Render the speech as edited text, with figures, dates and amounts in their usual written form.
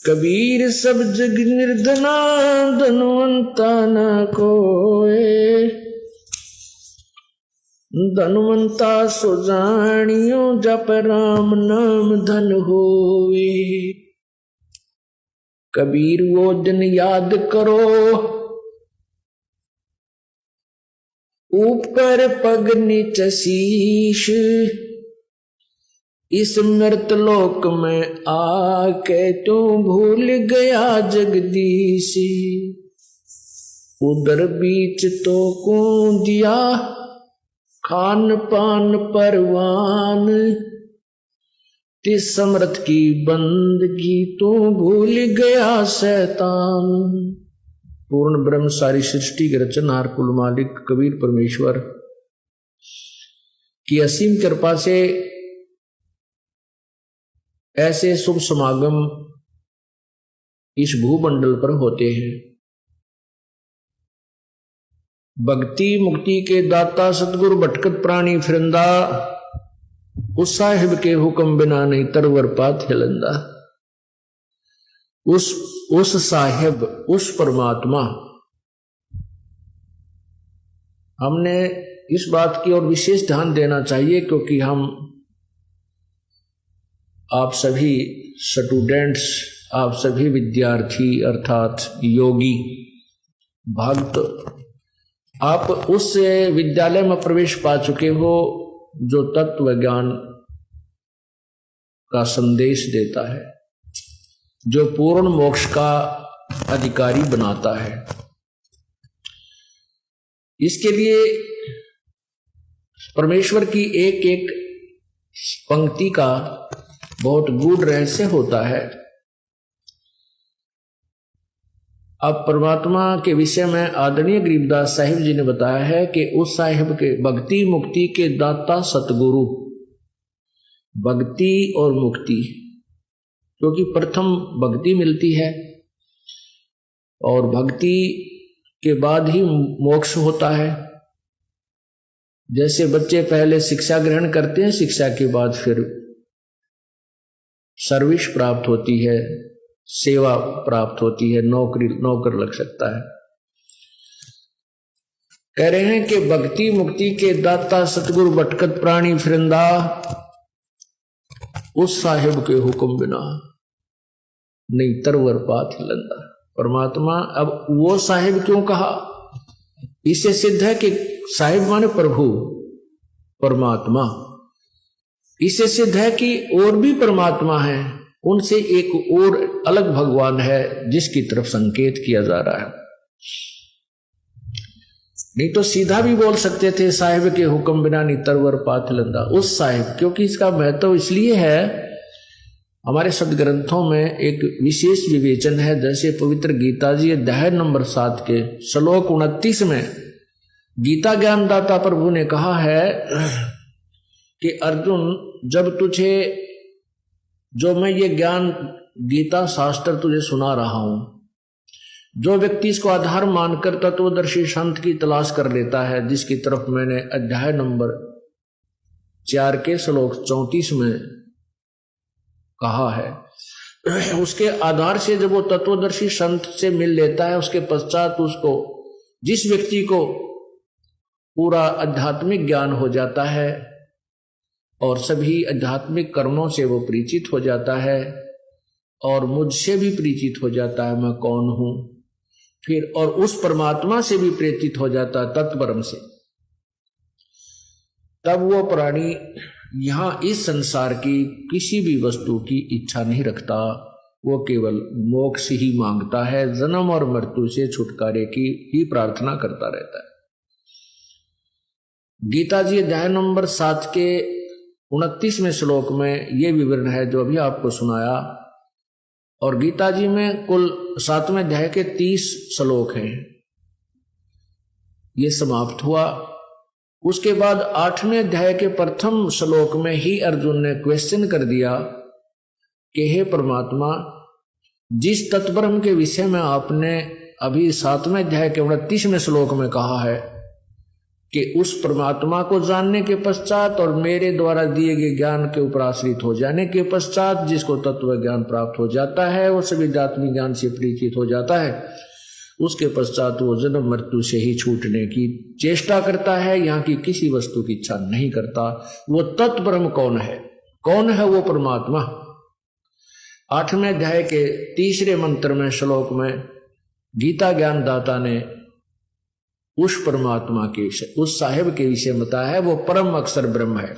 कबीर सब जग निर्धना धनवंता न कोय, धनवंता सो जानियो जप राम नाम धन होवे। कबीर वो दिन याद करो ऊपर पग नीच शीश, इस मृत लोक में आके तू भूल गया जगदीश। उधर बीच तो को दिया खान पान परवान, तिस समर्थ की बंदगी तू भूल गया शैतान। पूर्ण ब्रह्म सारी सृष्टि के रचनहार कुल मालिक कबीर परमेश्वर की असीम कृपा से ऐसे शुभ समागम इस भूमंडल पर होते हैं। भक्ति मुक्ति के दाता सतगुरु भटकत प्राणी फिरंदा, उस साहिब के हुक्म बिना नहीं तरवर पात हिलंदा। उस साहिब, उस परमात्मा, हमने इस बात की ओर विशेष ध्यान देना चाहिए क्योंकि हम आप सभी स्टूडेंट्स, आप सभी विद्यार्थी अर्थात योगी भक्त, आप उस विद्यालय में प्रवेश पा चुके हो जो तत्व ज्ञान का संदेश देता है, जो पूर्ण मोक्ष का अधिकारी बनाता है। इसके लिए परमेश्वर की एक एक पंक्ति का बहुत गूढ़ रहस्य होता है। अब परमात्मा के विषय में आदरणीय गरीबदास साहिब जी ने बताया है कि उस साहिब के भक्ति मुक्ति के दाता सतगुरु, भक्ति और मुक्ति, क्योंकि प्रथम भक्ति मिलती है और भक्ति के बाद ही मोक्ष होता है। जैसे बच्चे पहले शिक्षा ग्रहण करते हैं, शिक्षा के बाद फिर सर्विस प्राप्त होती है, सेवा प्राप्त होती है, नौकर लग सकता है। कह रहे हैं कि भक्ति मुक्ति के दाता सतगुरु भटकत प्राणी फिरंदा, उस साहिब के हुक्म बिना नहीं तरवर पात हिलंदा। परमात्मा, अब वो साहिब क्यों कहा? इससे सिद्ध है कि साहिब माने प्रभु, परमात्मा। इससे सिद्ध है कि और भी परमात्मा है, उनसे एक और अलग भगवान है जिसकी तरफ संकेत किया जा रहा है। नहीं तो सीधा भी बोल सकते थे साहिब के हुक्म बिना नहीं तरवर पात हिलंदा, उस साहिब, क्योंकि इसका महत्व इसलिए है, हमारे सदग्रंथों में एक विशेष विवेचन है। जैसे पवित्र गीता जी अध्याय नंबर 7 के श्लोक 29 में गीता ज्ञानदाता प्रभु ने कहा है कि अर्जुन, जब तुझे जो मैं ये ज्ञान गीता शास्त्र तुझे सुना रहा हूं, जो व्यक्ति इसको आधार मानकर तत्वदर्शी संत की तलाश कर लेता है, जिसकी तरफ मैंने अध्याय नंबर 4 के श्लोक 34 में कहा है, उसके आधार से जब वो तत्वदर्शी संत से मिल लेता है, उसके पश्चात उसको, जिस व्यक्ति को पूरा आध्यात्मिक ज्ञान हो जाता है और सभी आध्यात्मिक कर्मों से वो परिचित हो जाता है और मुझसे भी परिचित हो जाता है, मैं कौन हूं, फिर और उस परमात्मा से भी परिचित हो जाता है, तत्परम से, तब वो प्राणी यहां इस संसार की किसी भी वस्तु की इच्छा नहीं रखता। वो केवल मोक्ष ही मांगता है, जन्म और मृत्यु से छुटकारे की ही प्रार्थना करता रहता है। गीता जी अध्याय नंबर 7 के 29वें श्लोक में ये विवरण है जो अभी आपको सुनाया। और गीता जी में कुल 7वें अध्याय के 30 श्लोक हैं। ये समाप्त हुआ। उसके बाद 8वें अध्याय के प्रथम श्लोक में ही अर्जुन ने क्वेश्चन कर दिया कि हे परमात्मा, जिस तत्ब्रह्म के विषय में आपने अभी 7वें अध्याय के 29वें श्लोक में कहा है कि उस परमात्मा को जानने के पश्चात और मेरे द्वारा दिए गए ज्ञान के ऊपर आश्रित हो जाने के पश्चात जिसको तत्व ज्ञान प्राप्त हो जाता है, वो सभी आत्मिक ज्ञान से परिचित हो जाता है, उसके पश्चात वो जन्म मृत्यु से ही छूटने की चेष्टा करता है, यहाँ की किसी वस्तु की इच्छा नहीं करता। वो तत्ब्रह्म कौन है? कौन है वो परमात्मा? 8वें अध्याय के 3रे मंत्र में, श्लोक में गीता ज्ञान दाता ने उस परमात्मा के विषय, उस साहिब के विषय बताया है। वो परम अक्षर ब्रह्म है।